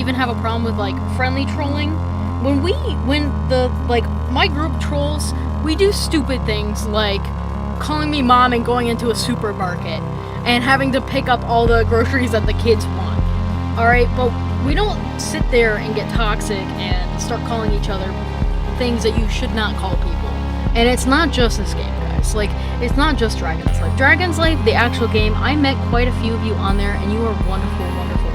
even have a problem with, like, friendly trolling. My group trolls, we do stupid things like calling me mom and going into a supermarket and having to pick up all the groceries that the kids want. Alright, but we don't sit there and get toxic and start calling each other things that you should not call people. And it's not just this game, guys. Like, it's not just Dragon's Life. Dragon's Life, the actual game, I met quite a few of you on there, and you are wonderful, wonderful people.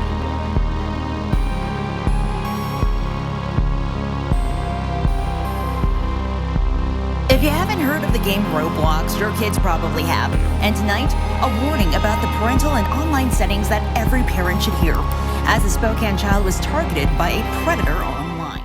If you haven't heard of the game Roblox, your kids probably have. And tonight, a warning about the parental and online settings that every parent should hear, as a Spokane child was targeted by a predator online.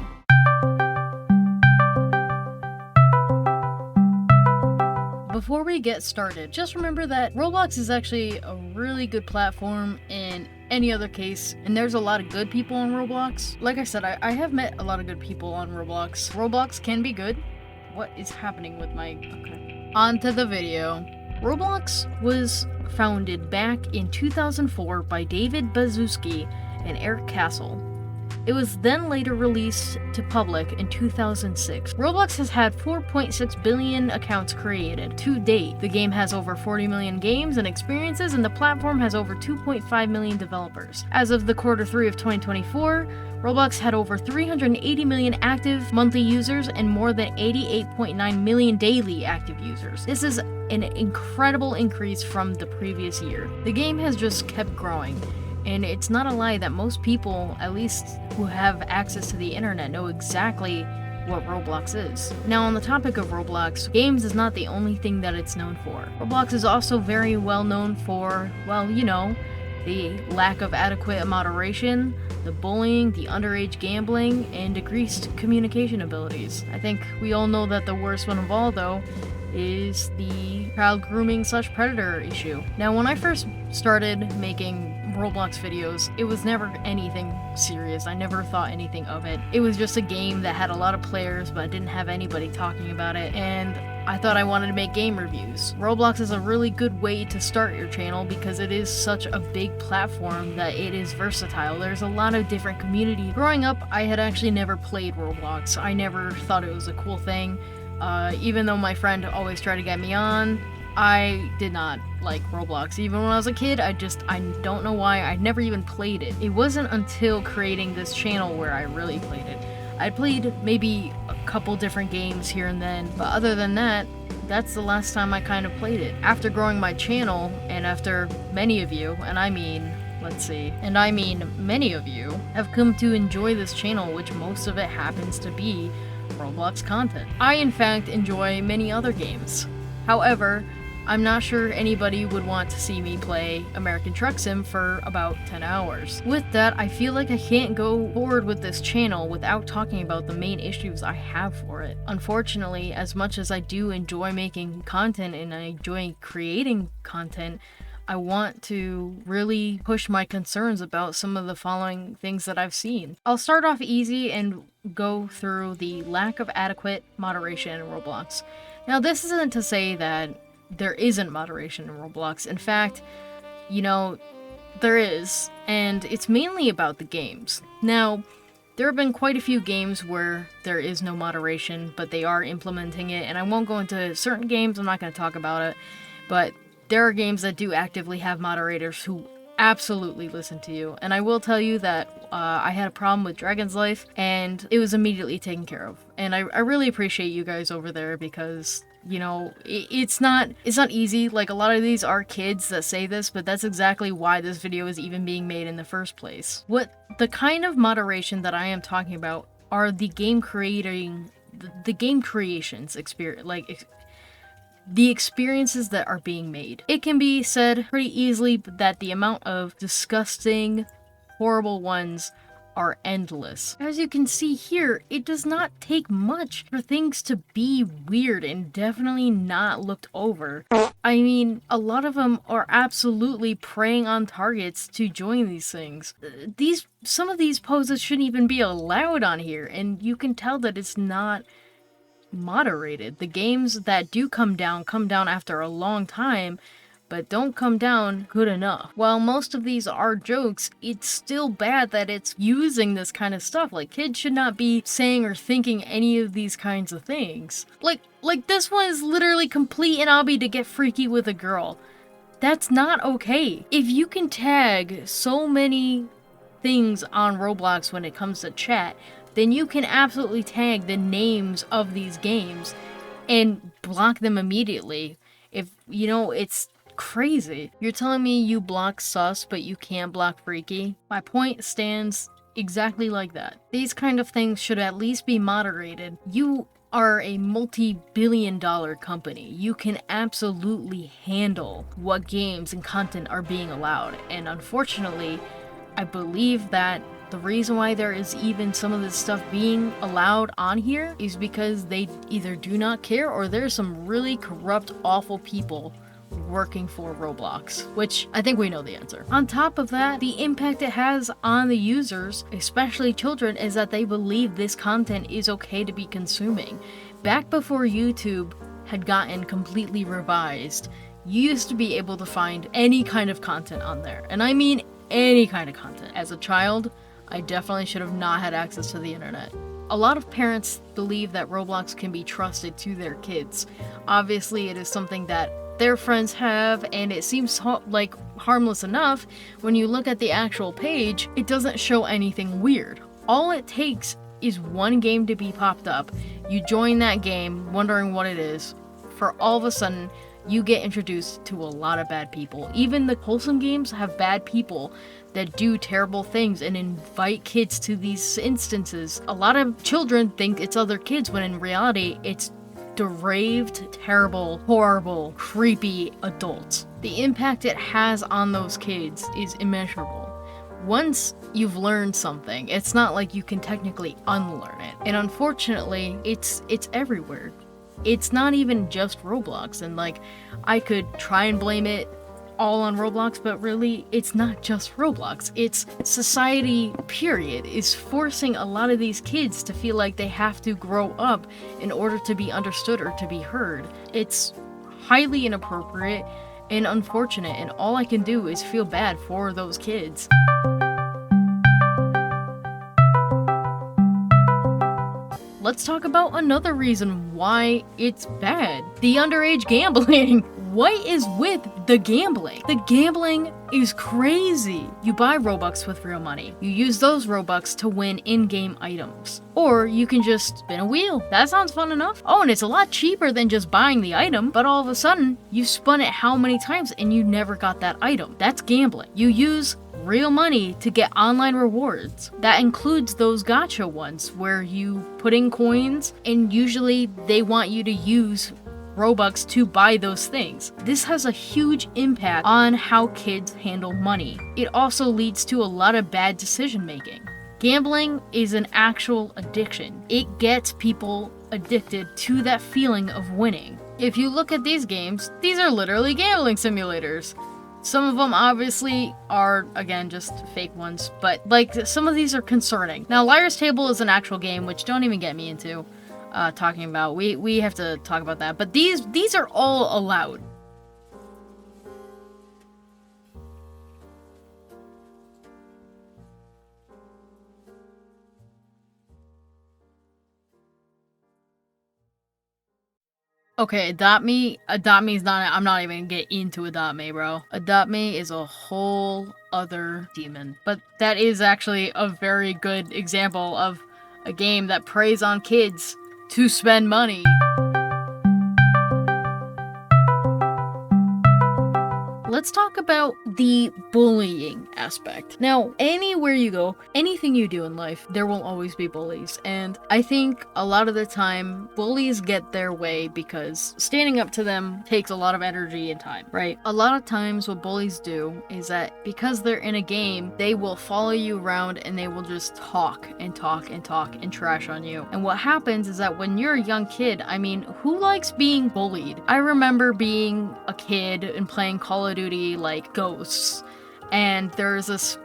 Before we get started, just remember that Roblox is actually a really good platform in any other case, and there's a lot of good people on Roblox. Like I said, I have met a lot of good people on Roblox. Roblox can be good. What is happening with my... Okay. On to the video. Roblox was founded back in 2004 by David Baszucki and Eric Castle. It was then later released to public in 2006. Roblox has had 4.6 billion accounts created to date. The game has over 40 million games and experiences, and the platform has over 2.5 million developers. As of the Q3 of 2024, Roblox had over 380 million active monthly users and more than 88.9 million daily active users. This is an incredible increase from the previous year. The game has just kept growing. And it's not a lie that most people, at least who have access to the internet, know exactly what Roblox is. Now, on the topic of Roblox, games is not the only thing that it's known for. Roblox is also very well known for, well, you know, the lack of adequate moderation, the bullying, the underage gambling, and decreased communication abilities. I think we all know that the worst one of all, though, is the child grooming / predator issue. Now, when I first started making Roblox videos, it was never anything serious. I never thought anything of it. It was just a game that had a lot of players but didn't have anybody talking about it, and I thought I wanted to make game reviews. Roblox is a really good way to start your channel because it is such a big platform that it is versatile. There's a lot of different community. Growing up, I had actually never played Roblox. I never thought it was a cool thing. Even though my friend always tried to get me on, I did not like Roblox. Even when I was a kid, I don't know why, I never even played it. It wasn't until creating this channel where I really played it. I played maybe a couple different games here and then, but other than that, that's the last time I kind of played it. After growing my channel, and after many of you, and I mean many of you, have come to enjoy this channel, which most of it happens to be Roblox content. I, in fact, enjoy many other games. However, I'm not sure anybody would want to see me play American Truck Sim for about 10 hours. With that, I feel like I can't go forward with this channel without talking about the main issues I have for it. Unfortunately, as much as I do enjoy making content and I enjoy creating content, I want to really push my concerns about some of the following things that I've seen. I'll start off easy and go through the lack of adequate moderation in Roblox. Now, this isn't to say that there isn't moderation in Roblox. In fact, you know, there is, and it's mainly about the games. Now, there have been quite a few games where there is no moderation, but they are implementing it, and I won't go into certain games, I'm not going to talk about it, but there are games that do actively have moderators who absolutely listen to you. And I will tell you that I had a problem with Dragon's Life, and it was immediately taken care of. And I really appreciate you guys over there because, you know, it's not easy. Like, a lot of these are kids that say this, but that's exactly why this video is even being made in the first place. The kind of moderation that I am talking about are the game creations experience, like the experiences that are being made. It can be said pretty easily that the amount of disgusting, horrible ones are endless. As you can see here, it does not take much for things to be weird and definitely not looked over. I mean, a lot of them are absolutely preying on targets to join these things. Some of these poses shouldn't even be allowed on here, and you can tell that it's not moderated. The games that do come down after a long time, but don't come down good enough. While most of these are jokes, it's still bad that it's using this kind of stuff. Like, kids should not be saying or thinking any of these kinds of things. Like this one is literally complete an obby to get freaky with a girl. That's not okay. If you can tag so many things on Roblox when it comes to chat, then you can absolutely tag the names of these games and block them immediately. If, you know, it's crazy. You're telling me you block sus, but you can't block freaky? My point stands exactly like that. These kind of things should at least be moderated. You are a multi-billion-dollar company. You can absolutely handle what games and content are being allowed. And unfortunately, I believe that the reason why there is even some of this stuff being allowed on here is because they either do not care or there's some really corrupt, awful people working for Roblox, which I think we know the answer. On top of that, the impact it has on the users, especially children, is that they believe this content is okay to be consuming. Back before YouTube had gotten completely revised, you used to be able to find any kind of content on there. And I mean any kind of content. As a child, I definitely should have not had access to the internet. A lot of parents believe that Roblox can be trusted to their kids. Obviously, it is something that their friends have, and it seems like harmless enough. When you look at the actual page, it doesn't show anything weird. All it takes is one game to be popped up. You join that game, wondering what it is. For all of a sudden, you get introduced to a lot of bad people. Even the wholesome games have bad people that do terrible things and invite kids to these instances. A lot of children think it's other kids, when in reality, it's depraved, terrible, horrible, creepy adults. The impact it has on those kids is immeasurable. Once you've learned something, it's not like you can technically unlearn it. And unfortunately, it's everywhere. It's not even just Roblox, and like, I could try and blame it all on Roblox, but really, it's not just Roblox. It's society, period, is forcing a lot of these kids to feel like they have to grow up in order to be understood or to be heard. It's highly inappropriate and unfortunate, and all I can do is feel bad for those kids. Let's talk about another reason why it's bad. The underage gambling. What is with the gambling? The gambling is crazy. You buy Robux with real money. You use those Robux to win in-game items. Or you can just spin a wheel. That sounds fun enough. Oh, and it's a lot cheaper than just buying the item, but all of a sudden, you spun it how many times and you never got that item. That's gambling. You use real money to get online rewards. That includes those gacha ones where you put in coins and usually they want you to use Robux to buy those things. This has a huge impact on how kids handle money. It also leads to a lot of bad decision making. Gambling is an actual addiction. It gets people addicted to that feeling of winning. If you look at these games, these are literally gambling simulators. Some of them obviously are, again, just fake ones, but like some of these are concerning. Now, Liar's Table is an actual game, which don't even get me into talking about. We have to talk about that, but these are all allowed. Okay, Adopt Me is not, I'm not even gonna get into Adopt Me, bro. Adopt Me is a whole other demon. But that is actually a very good example of a game that preys on kids to spend money. Let's talk about the bullying aspect. Now, anywhere you go, anything you do in life, there will always be bullies. And I think a lot of the time, bullies get their way because standing up to them takes a lot of energy and time, right? A lot of times what bullies do is that because they're in a game, they will follow you around and they will just talk and talk and talk and trash on you. And what happens is that when you're a young kid, I mean, who likes being bullied? I remember being a kid and playing Call of Duty like Ghosts, and there's this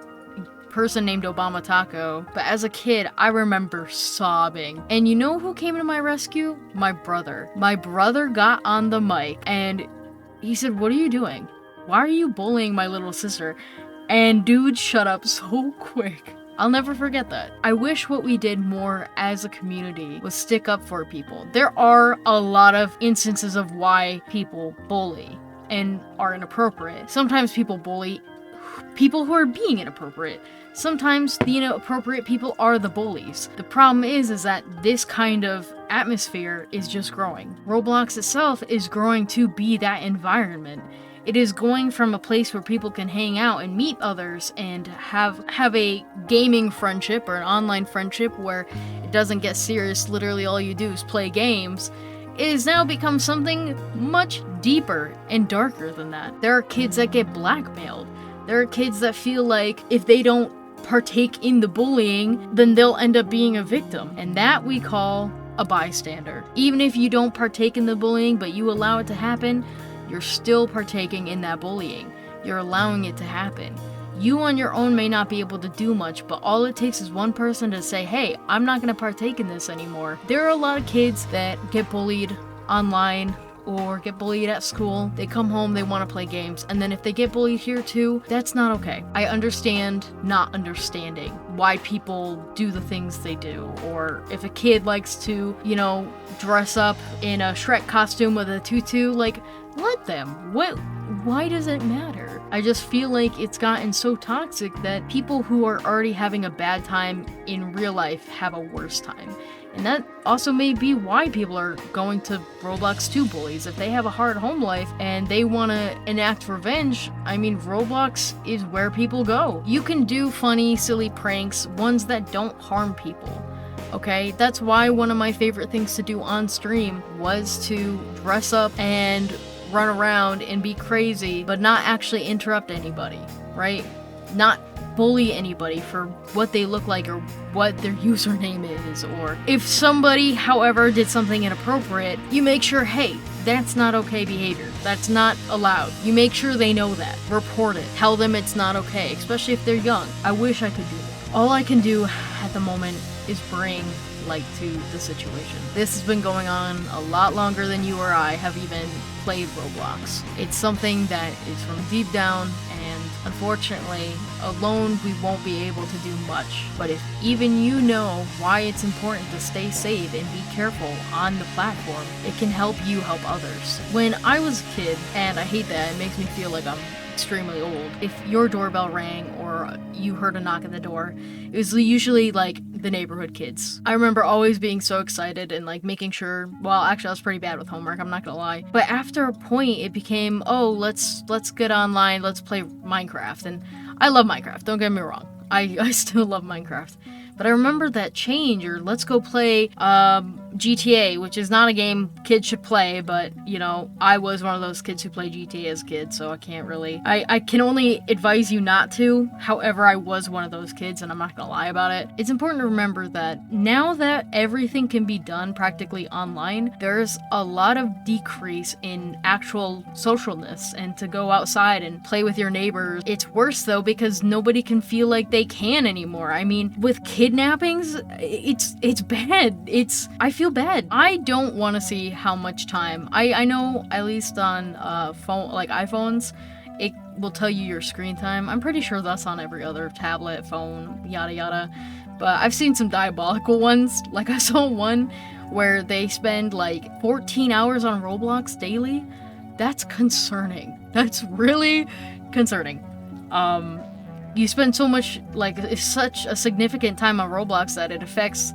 person named Obama Taco, but as a kid I remember sobbing. And you know who came to my rescue? My brother. My brother got on the mic and he said, "What are you doing? why are you bullying my little sister? And dude shut up so quick. I'll never forget that. I wish what we did more as a community was stick up for people. There are a lot of instances of why people bully and are inappropriate. Sometimes people bully people who are being inappropriate. Sometimes the inappropriate people are the bullies. The problem is that this kind of atmosphere is just growing. Roblox itself is growing to be that environment. It is going from a place where people can hang out and meet others and have a gaming friendship or an online friendship where it doesn't get serious, literally all you do is play games. It has now become something much deeper and darker than that. There are kids that get blackmailed. There are kids that feel like if they don't partake in the bullying, then they'll end up being a victim. And that we call a bystander. Even if you don't partake in the bullying, but you allow it to happen, you're still partaking in that bullying. You're allowing it to happen. You on your own may not be able to do much, but all it takes is one person to say, hey, I'm not going to partake in this anymore. There are a lot of kids that get bullied online or get bullied at school. They come home, they want to play games, and then if they get bullied here too, that's not okay. I understand not understanding why people do the things they do, or if a kid likes to, dress up in a Shrek costume with a tutu, like, let them. Why does it matter? I just feel like it's gotten so toxic that people who are already having a bad time in real life have a worse time. And that also may be why people are going to Roblox to bullies. If they have a hard home life and they want to enact revenge, Roblox is where people go. You can do funny, silly pranks, ones that don't harm people. Okay, that's why one of my favorite things to do on stream was to dress up and run around and be crazy, but not actually interrupt anybody, right? Not bully anybody for what they look like or what their username is, or if somebody, however, did something inappropriate, you make sure, hey, that's not okay behavior. That's not allowed. You make sure they know that. Report it. Tell them it's not okay, especially if they're young. I wish I could do that. All I can do at the moment is bring light to the situation. This has been going on a lot longer than you or I have even played Roblox. It's something that is from deep down, and unfortunately, alone we won't be able to do much. But if even you know why it's important to stay safe and be careful on the platform, it can help you help others. When I was a kid, and I hate that, it makes me feel like I'm extremely old. If your doorbell rang or you heard a knock at the door, it was usually like the neighborhood kids. I remember always being so excited and like making sure, well, actually I was pretty bad with homework, I'm not gonna lie. But after a point it became, oh, let's get online, let's play Minecraft. And I love Minecraft, don't get me wrong. I still love Minecraft. But I remember that change, or let's go play GTA, which is not a game kids should play, but, I was one of those kids who played GTA as a kid, so I can't really... I can only advise you not to. However, I was one of those kids, and I'm not gonna lie about it. It's important to remember that now that everything can be done practically online, there's a lot of decrease in actual socialness and to go outside and play with your neighbors. It's worse, though, because nobody can feel like they can anymore. With kidnappings, it's bad. I feel bad. I don't want to see how much time. I know, at least on phone, like iPhones, it will tell you your screen time. I'm pretty sure that's on every other tablet, phone, yada yada. But I've seen some diabolical ones. Like I saw one where they spend like 14 hours on Roblox daily. That's concerning. That's really concerning. You spend so much, it's such a significant time on Roblox that it affects,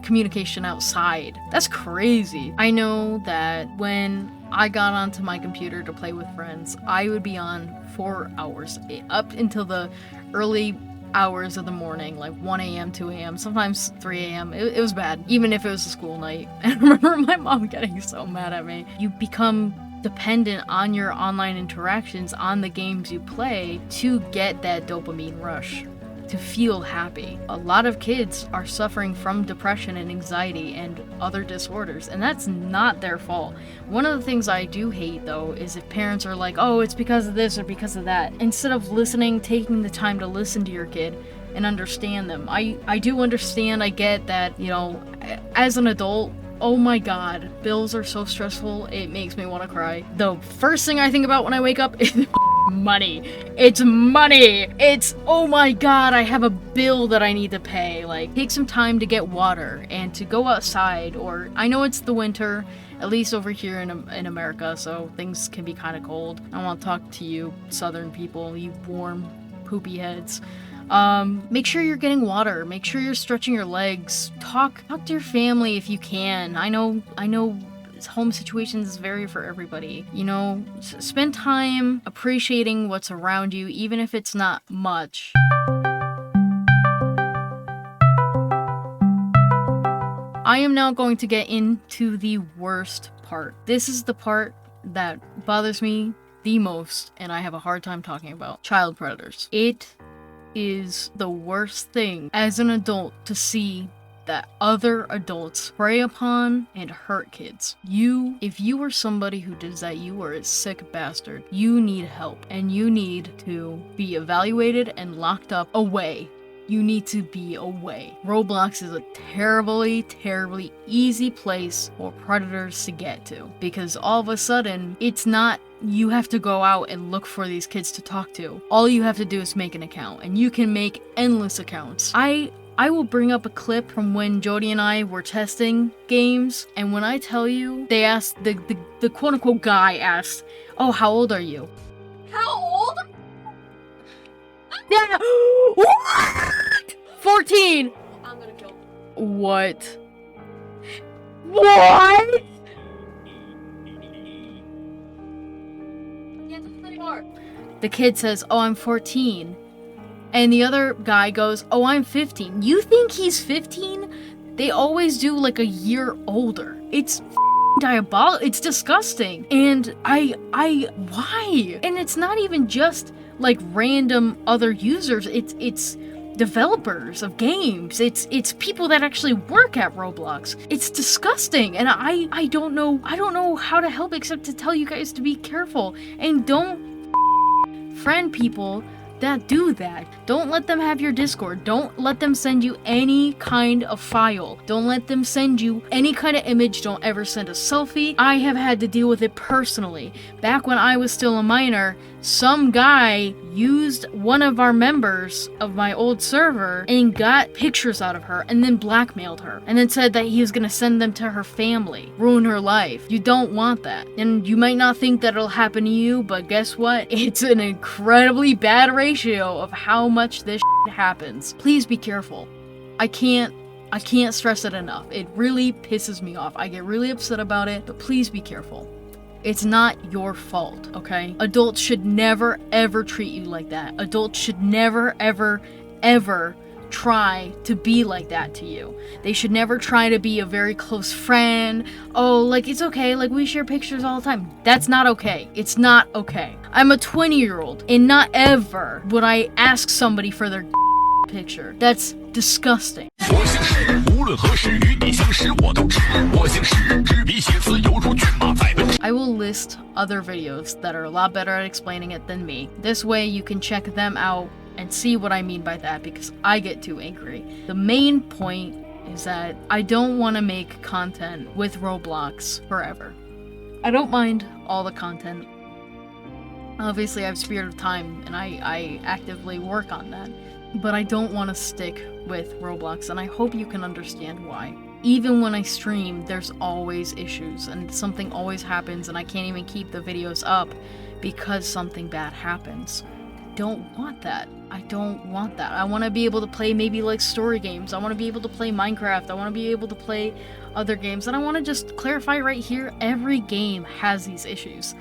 communication outside. That's crazy. I know that when I got onto my computer to play with friends, I would be on 4 hours, up until the early hours of the morning, like 1 a.m., 2 a.m., sometimes 3 a.m. It was bad, even if it was a school night. And I remember my mom getting so mad at me. You become dependent on your online interactions, on the games you play, to get that dopamine rush, to feel happy. A lot of kids are suffering from depression and anxiety and other disorders, and that's not their fault. One of the things I do hate, though, is if parents are like, oh, it's because of this or because of that. Instead of listening, taking the time to listen to your kid and understand them. I do understand, I get that, as an adult, oh my god, bills are so stressful, it makes me want to cry. The first thing I think about when I wake up is money. It's money. It's, oh my god, I have a bill that I need to pay. Like, take some time to get water and to go outside, or I know it's the winter, at least over here in America, so things can be kind of cold. I want to talk to you southern people, you warm, poopy heads. Make sure you're getting water. Make sure you're stretching your legs. Talk to your family if you can. I know home situations vary for everybody. You know, spend time appreciating what's around you, even if it's not much. I am now going to get into the worst part. This is the part that bothers me the most, and I have a hard time talking about. Child predators. It is the worst thing as an adult to see that other adults prey upon and hurt kids. If you are somebody who does that, you are a sick bastard. You need help, and you need to be evaluated and locked up away. You need to be away. Roblox is a terribly, terribly easy place for predators to get to, because all of a sudden, it's not you have to go out and look for these kids to talk to. All you have to do is make an account, and you can make endless accounts. I will bring up a clip from when Jody and I were testing games, and when I tell you, they asked, the quote-unquote guy asked, "Oh, how old are you?" How old? Yeah. What? 14. I'm gonna kill. What? What? Can't do this anymore. The kid says, "Oh, I'm 14." And the other guy goes, "Oh, I'm 15. You think he's 15? They always do like a year older. It's diabolical. It's disgusting. And why? And it's not even just like random other users. It's developers of games. It's people that actually work at Roblox. It's disgusting. And I don't know how to help except to tell you guys to be careful and don't friend people that do that. Don't let them have your Discord. Don't let them send you any kind of file. Don't let them send you any kind of image. Don't ever send a selfie. I have had to deal with it personally. Back when I was still a minor, some guy used one of our members of my old server and got pictures out of her and then blackmailed her and then said that he was gonna send them to her family, ruin her life. You don't want that. And you might not think that it'll happen to you, but guess what? It's an incredibly bad ratio of how much this shit happens. Please be careful. I can't stress it enough. It really pisses me off. I get really upset about it, but please be careful. It's not your fault, okay? Adults should never, ever treat you like that. Adults should never, ever, ever try to be like that to you. They should never try to be a very close friend. Oh, like, it's okay, like, we share pictures all the time. That's not okay. It's not okay. I'm a 20-year-old, and not ever would I ask somebody for their picture. That's disgusting. I will list other videos that are a lot better at explaining it than me. This way you can check them out and see what I mean by that, because I get too angry. The main point is that I don't want to make content with Roblox forever. I don't mind all the content. Obviously I have Spirit of Time and I actively work on that. But I don't want to stick with Roblox, and I hope you can understand why. Even when I stream, there's always issues, and something always happens, and I can't even keep the videos up because something bad happens. I don't want that. I don't want that. I want to be able to play maybe like story games. I want to be able to play Minecraft. I want to be able to play other games. And I want to just clarify right here, every game has these issues.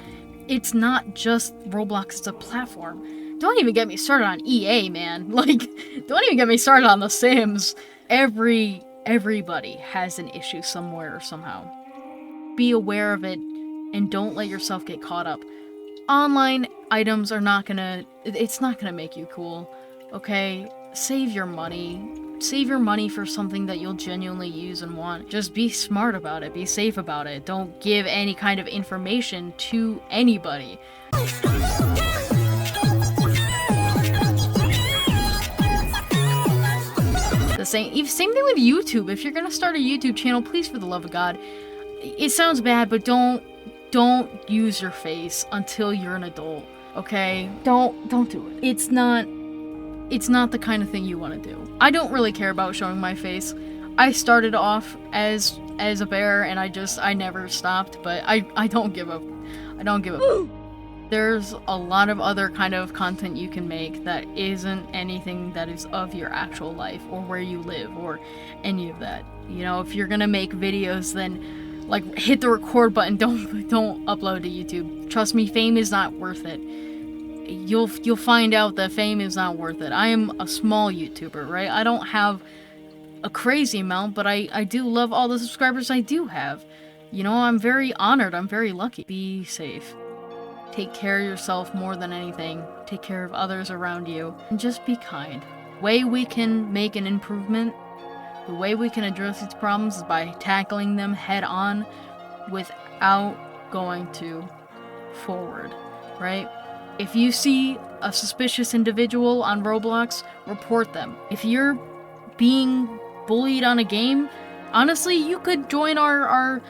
It's not just Roblox, it's a platform. Don't even get me started on EA, man. Like, don't even get me started on The Sims. Everybody has an issue somewhere or somehow. Be aware of it and don't let yourself get caught up. Online items are it's not gonna make you cool, okay? Save your money. Save your money for something that you'll genuinely use and want. Just be smart about it. Be safe about it. Don't give any kind of information to anybody. Same thing with YouTube. If you're gonna start a YouTube channel, please, for the love of God, it sounds bad, but don't use your face until you're an adult, Okay? Don't do it. It's not the kind of thing you want to do. I don't really care about showing my face. I started off as a bear and I never stopped, but I don't give up. I don't give up. There's a lot of other kind of content you can make that isn't anything that is of your actual life or where you live or any of that. You know, if you're gonna make videos, then like hit the record button. Don't upload to YouTube. Trust me, fame is not worth it. You'll find out that fame is not worth it. I am a small YouTuber, right? I don't have a crazy amount, but I do love all the subscribers I do have. You know, I'm very honored. I'm very lucky. Be safe. Take care of yourself more than anything. Take care of others around you. And just be kind. The way we can make an improvement, the way we can address these problems is by tackling them head on without going too forward, right? If you see a suspicious individual on Roblox, report them. If you're being bullied on a game, honestly, you could join our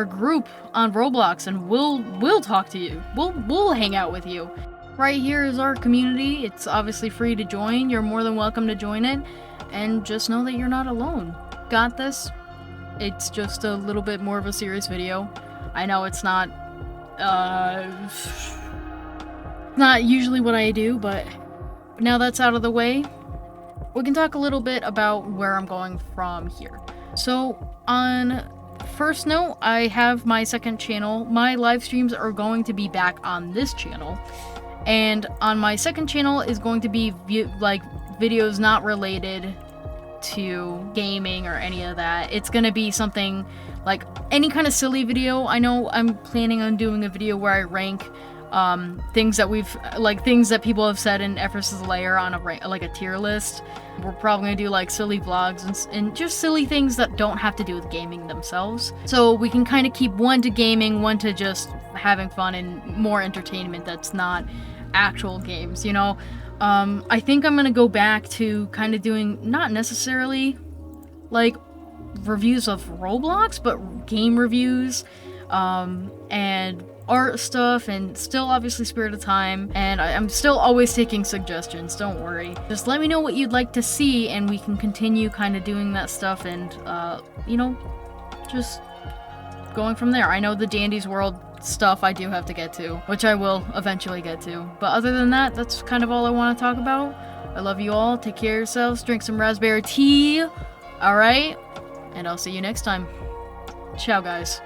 group on Roblox and we'll talk to you. We'll hang out with you. Right here is our community. It's obviously free to join. You're more than welcome to join it. And just know that you're not alone. Got this? It's just a little bit more of a serious video. I know it's not usually what I do, but now that's out of the way, we can talk a little bit about where I'm going from here. So on first note, I have my second channel. My live streams are going to be back on this channel, and on my second channel is going to be videos not related to gaming or any of that. It's gonna be something like any kind of silly video. I know I'm planning on doing a video where I rank things that people have said in Everest's Lair on a tier list. We're probably gonna do like silly vlogs and just silly things that don't have to do with gaming themselves. So we can kind of keep one to gaming, one to just having fun and more entertainment that's not actual games, you know? I think I'm gonna go back to kind of doing not necessarily like reviews of Roblox, but game reviews, and art stuff, and still obviously Spirit of Time, and I'm still always taking suggestions, don't worry. Just let me know what you'd like to see and we can continue kind of doing that stuff and, you know, just going from there. I know the Dandy's World stuff I do have to get to, which I will eventually get to, but other than that, that's kind of all I want to talk about. I love you all, take care of yourselves, drink some raspberry tea, alright? And I'll see you next time. Ciao, guys.